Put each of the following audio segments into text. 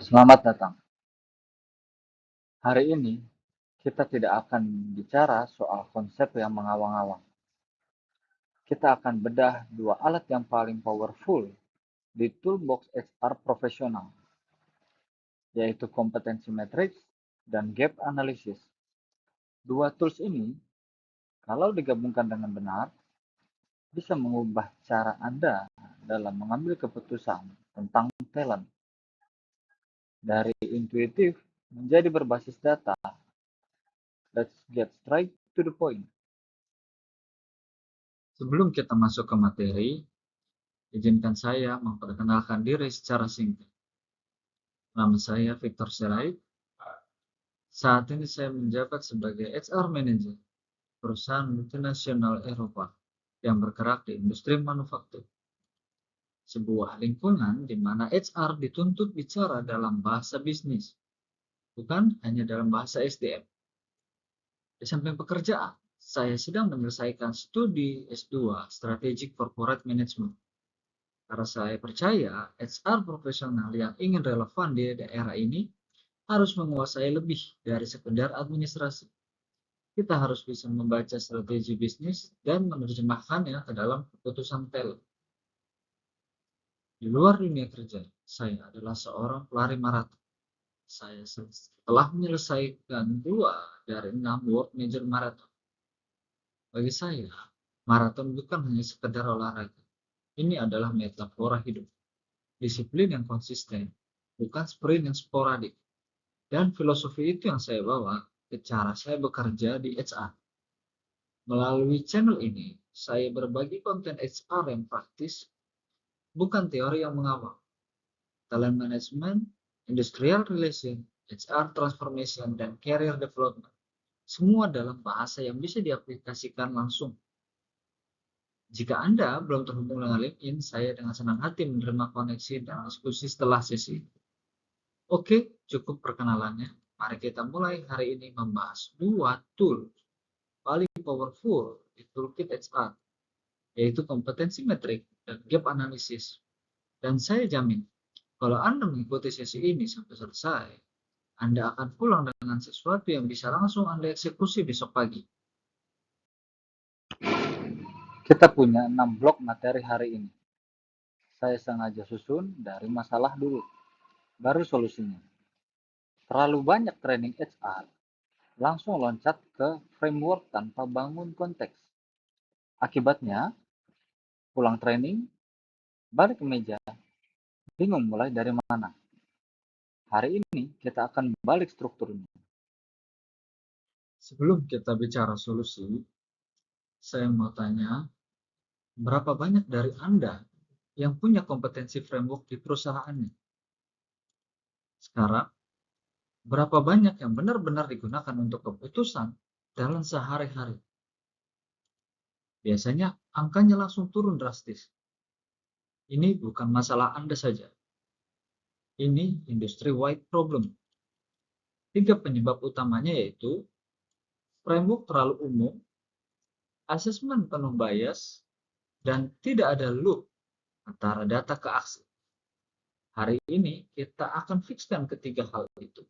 Selamat datang. Hari ini kita tidak akan bicara soal konsep yang mengawang-awang. Kita akan bedah dua alat yang paling powerful di toolbox HR profesional, yaitu kompetensi matrix dan gap analysis. Dua tools ini, kalau digabungkan dengan benar, bisa mengubah cara Anda dalam mengambil keputusan tentang talent. Dari intuitif menjadi berbasis data. Let's get straight to the point. Sebelum kita masuk ke materi, izinkan saya memperkenalkan diri secara singkat. Nama saya Victor Sirait. Saat ini saya menjabat sebagai HR Manager perusahaan multinasional Eropa yang bergerak di industri manufaktur. Sebuah lingkungan di mana HR dituntut bicara dalam bahasa bisnis, bukan hanya dalam bahasa SDM. Di samping pekerjaan, saya sedang menyelesaikan studi S2 Strategic Corporate Management. Karena saya percaya HR profesional yang ingin relevan di daerah ini harus menguasai lebih dari sekedar administrasi. Kita harus bisa membaca strategi bisnis dan menerjemahkannya ke dalam keputusan talent. Di luar dunia kerja, saya adalah seorang pelari maraton. Saya telah menyelesaikan 2 dari 6 World Major Marathon. Bagi saya, maraton bukan hanya sekedar olahraga. Ini adalah metafora hidup. Disiplin yang konsisten, bukan sprint yang sporadik. Dan filosofi itu yang saya bawa ke cara saya bekerja di HR. Melalui channel ini, saya berbagi konten HR yang praktis, bukan teori yang mengawal. Talent management, industrial relation, HR transformation, dan career development. Semua dalam bahasa yang bisa diaplikasikan langsung. Jika Anda belum terhubung dengan LinkedIn, saya dengan senang hati menerima koneksi dan diskusi setelah sesi. Oke, cukup perkenalannya. Mari kita mulai hari ini membahas 2 tool paling powerful di toolkit HR, yaitu kompetensi metrik dan gap analysis. Dan saya jamin, kalau Anda mengikuti sesi ini sampai selesai, Anda akan pulang dengan sesuatu yang bisa langsung Anda eksekusi besok pagi. Kita punya 6 blok materi hari ini. Saya sengaja susun dari masalah dulu, baru solusinya. Terlalu banyak training HR, langsung loncat ke framework tanpa bangun konteks. Akibatnya, pulang training, balik ke meja, bingung mulai dari mana. Hari ini kita akan balik strukturnya. Sebelum kita bicara solusi, saya mau tanya, berapa banyak dari Anda yang punya kompetensi framework di perusahaannya? Sekarang, berapa banyak yang benar-benar digunakan untuk keputusan dalam sehari-hari? Biasanya angkanya langsung turun drastis. Ini bukan masalah Anda saja. Ini industry-wide problem. 3 penyebab utamanya yaitu framework terlalu umum, asesmen penuh bias, dan tidak ada loop antara data ke aksi. Hari ini kita akan fixkan ketiga hal itu.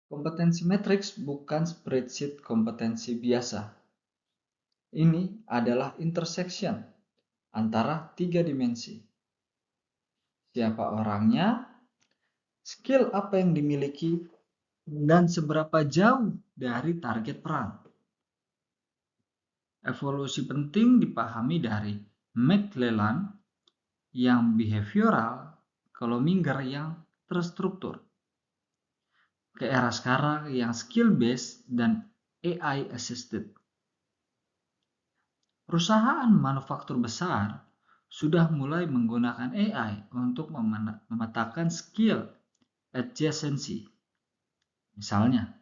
Kompetensi matrix bukan spreadsheet kompetensi biasa. Ini adalah intersection antara 3 dimensi. Siapa orangnya, skill apa yang dimiliki, dan seberapa jauh dari target perang. Evolusi penting dipahami dari McClellan yang behavioral, kalau Minger yang terstruktur. Ke era sekarang yang skill based dan AI assisted. Perusahaan manufaktur besar sudah mulai menggunakan AI untuk memetakan skill adjacency. Misalnya,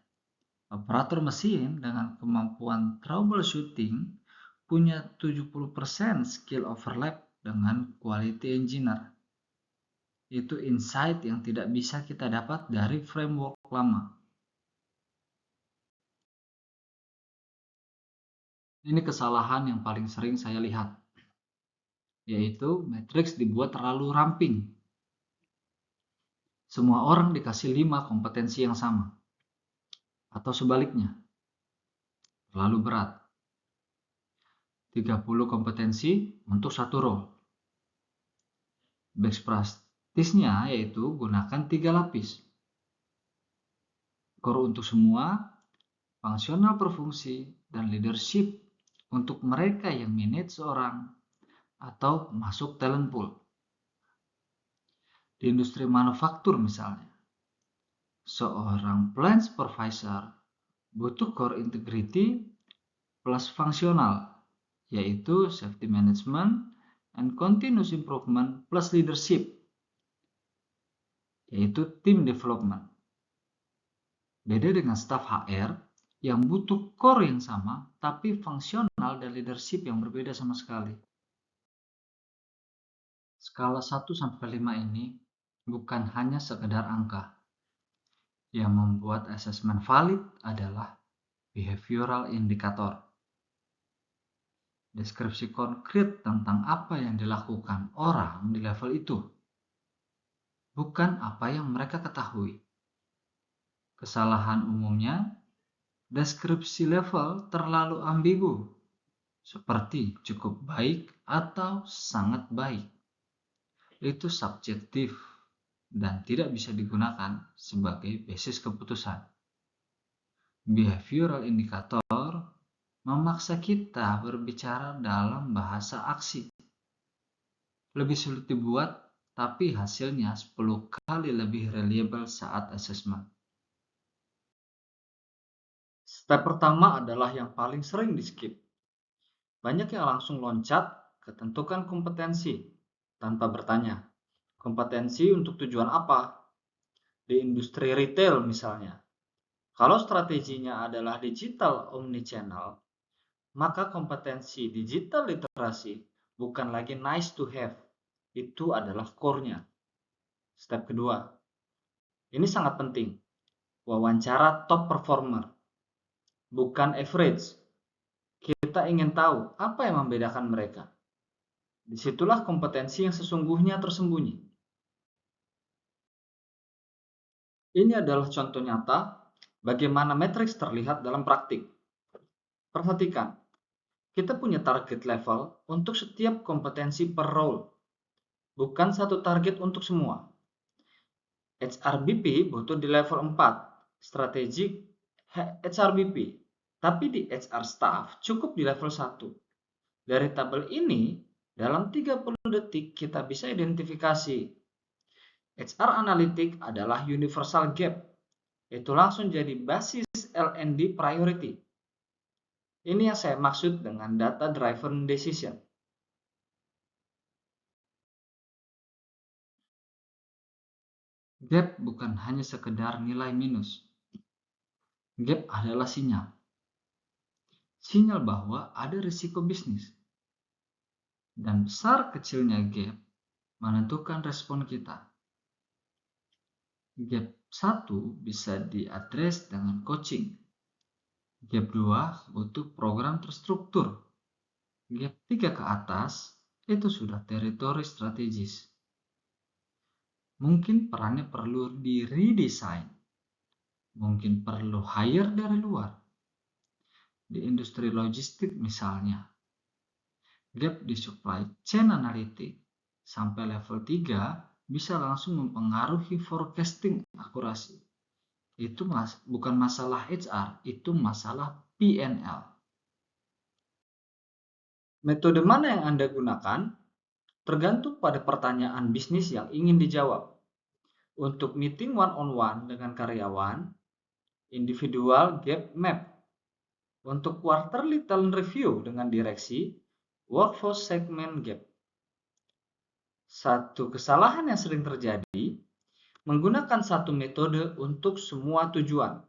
operator mesin dengan kemampuan troubleshooting punya 70% skill overlap dengan quality engineer. Itu insight yang tidak bisa kita dapat dari framework lama. Ini kesalahan yang paling sering saya lihat, yaitu matriks dibuat terlalu ramping. semua orang dikasih 5 kompetensi yang sama. Atau sebaliknya, terlalu berat. 30 kompetensi untuk satu role. Best practice-nya yaitu gunakan 3 lapis. Core untuk semua, fungsional per fungsi, dan leadership untuk mereka yang manage orang atau masuk talent pool. Di industri manufaktur misalnya, seorang plant supervisor butuh core integrity plus fungsional, yaitu safety management and continuous improvement plus leadership, yaitu team development. Beda dengan staf HR yang butuh core yang sama tapi fungsional dan leadership yang berbeda sama sekali. Skala 1-5 ini bukan hanya sekedar angka. Yang membuat asesmen valid adalah behavioral indikator. Deskripsi konkret tentang apa yang dilakukan orang di level itu, bukan apa yang mereka ketahui. Kesalahan umumnya, deskripsi level terlalu ambigu, seperti cukup baik atau sangat baik. Itu subjektif dan tidak bisa digunakan sebagai basis keputusan. Behavioral indikator memaksa kita berbicara dalam bahasa aksi. Lebih sulit dibuat, tapi hasilnya 10 kali lebih reliable saat assessment. Step pertama adalah yang paling sering di-skip. Banyak yang langsung loncat ke tentukan kompetensi tanpa bertanya, kompetensi untuk tujuan apa? Di industri retail misalnya. Kalau strateginya adalah digital omnichannel, maka kompetensi digital literasi bukan lagi nice to have, itu adalah core-nya. Step kedua, ini sangat penting, wawancara top performer, bukan average. Kita ingin tahu apa yang membedakan mereka. Disitulah kompetensi yang sesungguhnya tersembunyi. Ini adalah contoh nyata bagaimana matriks terlihat dalam praktik. Perhatikan, kita punya target level untuk setiap kompetensi per role, bukan satu target untuk semua. HRBP butuh di level 4, strategic HRBP, tapi di HR staff cukup di level 1. Dari tabel ini, dalam 30 detik kita bisa identifikasi HR Analytic adalah universal gap. Itu langsung jadi basis L&D priority. Ini yang saya maksud dengan data driven decision. Gap bukan hanya sekedar nilai minus. Gap adalah sinyal. Sinyal bahwa ada risiko bisnis. Dan besar kecilnya gap menentukan respon kita. Gap 1 bisa diadres dengan coaching. Gap 2 butuh program terstruktur. Gap 3 ke atas itu sudah teritori strategis. Mungkin perannya perlu di-redesign. Mungkin perlu hire dari luar. Di industri logistik misalnya, gap di supply chain analytic sampai level 3 bisa langsung mempengaruhi forecasting akurasi. Itu bukan masalah HR, itu masalah P&L. Metode mana yang Anda gunakan tergantung pada pertanyaan bisnis yang ingin dijawab. Untuk meeting one-on-one dengan karyawan, individual gap map. Untuk quarterly talent review dengan direksi, workforce segment gap. Satu kesalahan yang sering terjadi, menggunakan satu metode untuk semua tujuan.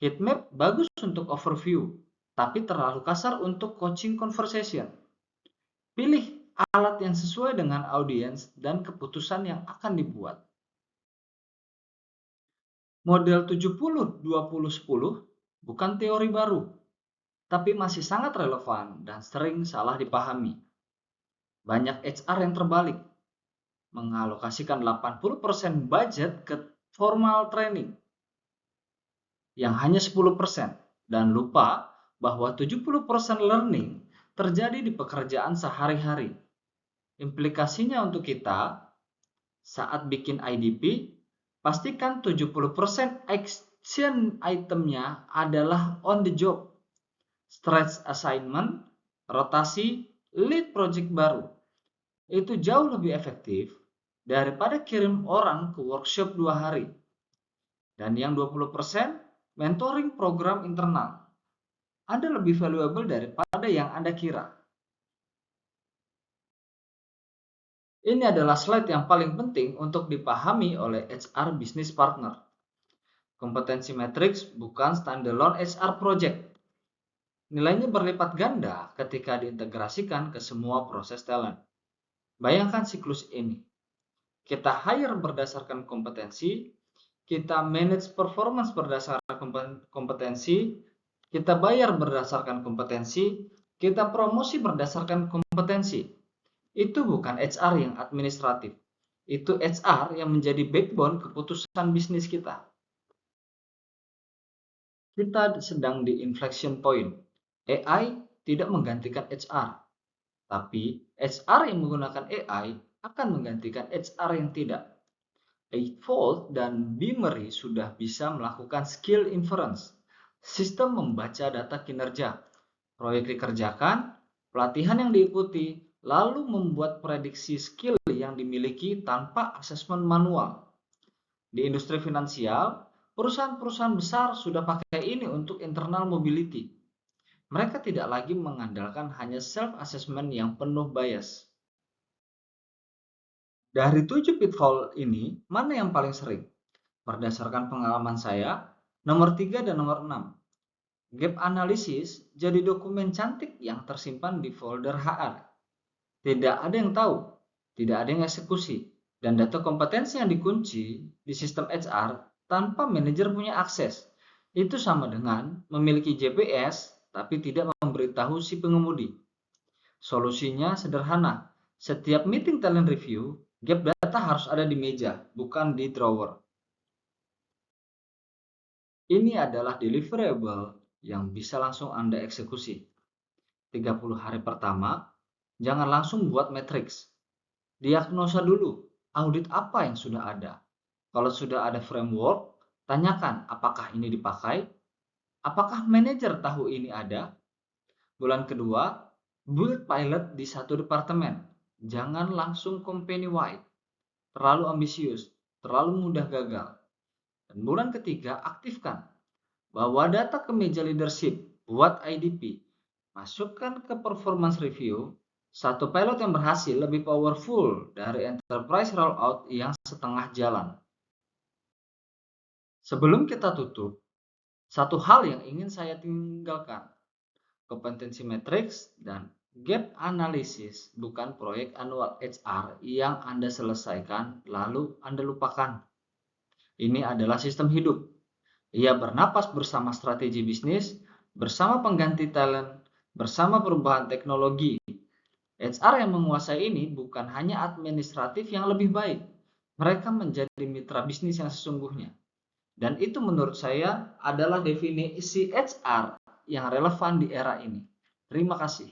Heatmap bagus untuk overview, tapi terlalu kasar untuk coaching conversation. Pilih alat yang sesuai dengan audiens dan keputusan yang akan dibuat. Model 70-20-10 bukan teori baru, tapi masih sangat relevan dan sering salah dipahami. Banyak HR yang terbalik. mengalokasikan 80% budget ke formal training yang hanya 10% dan lupa bahwa 70% learning terjadi di pekerjaan sehari-hari. Implikasinya untuk kita saat bikin IDP, pastikan 70% action itemnya adalah on the job, stretch assignment, rotasi, lead project baru. Itu jauh lebih efektif daripada kirim orang ke workshop 2 hari. Dan yang 20% mentoring program internal. Anda lebih valuable daripada yang Anda kira. Ini adalah slide yang paling penting untuk dipahami oleh HR business partner. Kompetensi matrix bukan standalone HR project. Nilainya berlipat ganda ketika diintegrasikan ke semua proses talent. Bayangkan siklus ini. Kita hire berdasarkan kompetensi, kita manage performance berdasarkan kompetensi, kita bayar berdasarkan kompetensi, kita promosi berdasarkan kompetensi. Itu bukan HR yang administratif. Itu HR yang menjadi backbone keputusan bisnis kita. Kita sedang di inflection point. AI tidak menggantikan HR, tapi HR yang menggunakan AI akan menggantikan HR yang tidak. Eightfold dan Beamery sudah bisa melakukan skill inference, sistem membaca data kinerja, proyek dikerjakan, pelatihan yang diikuti, lalu membuat prediksi skill yang dimiliki tanpa asesmen manual. Di industri finansial, perusahaan-perusahaan besar sudah pakai ini untuk internal mobility. Mereka tidak lagi mengandalkan hanya self-assessment yang penuh bias. Dari 7 pitfall ini, mana yang paling sering? Berdasarkan pengalaman saya, nomor 3 dan nomor 6. Gap analysis jadi dokumen cantik yang tersimpan di folder HR. Tidak ada yang tahu, tidak ada yang eksekusi, dan data kompetensi yang dikunci di sistem HR tanpa manajer punya akses. Itu sama dengan memiliki GPS tapi tidak memberitahu si pengemudi. Solusinya sederhana. Setiap meeting talent review, gap data harus ada di meja, bukan di drawer. Ini adalah deliverable yang bisa langsung Anda eksekusi. 30 hari pertama, jangan langsung buat matriks. Diagnosa dulu, audit apa yang sudah ada. Kalau sudah ada framework, tanyakan apakah ini dipakai, apakah manajer tahu ini ada. Bulan kedua, build pilot di satu departemen. Jangan langsung company wide. Terlalu ambisius, terlalu mudah gagal. Dan bulan ketiga, aktifkan. Bawa data ke meja leadership, buat IDP. Masukkan ke performance review. Satu pilot yang berhasil lebih powerful dari enterprise rollout yang setengah jalan. Sebelum kita tutup, satu hal yang ingin saya tinggalkan. Kompetensi matrix dan gap analysis bukan proyek annual HR yang Anda selesaikan lalu Anda lupakan. Ini adalah sistem hidup. Ia bernapas bersama strategi bisnis, bersama pengganti talent, bersama perubahan teknologi. HR yang menguasai ini bukan hanya administratif yang lebih baik. Mereka menjadi mitra bisnis yang sesungguhnya. Dan itu menurut saya adalah definisi HR yang relevan di era ini. Terima kasih.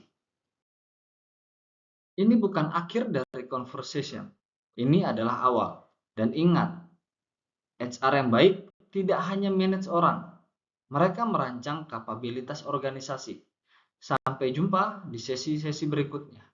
Ini bukan akhir dari conversation. Ini adalah awal. Dan ingat, HR yang baik tidak hanya manage orang. Mereka merancang kapabilitas organisasi. Sampai jumpa di sesi-sesi berikutnya.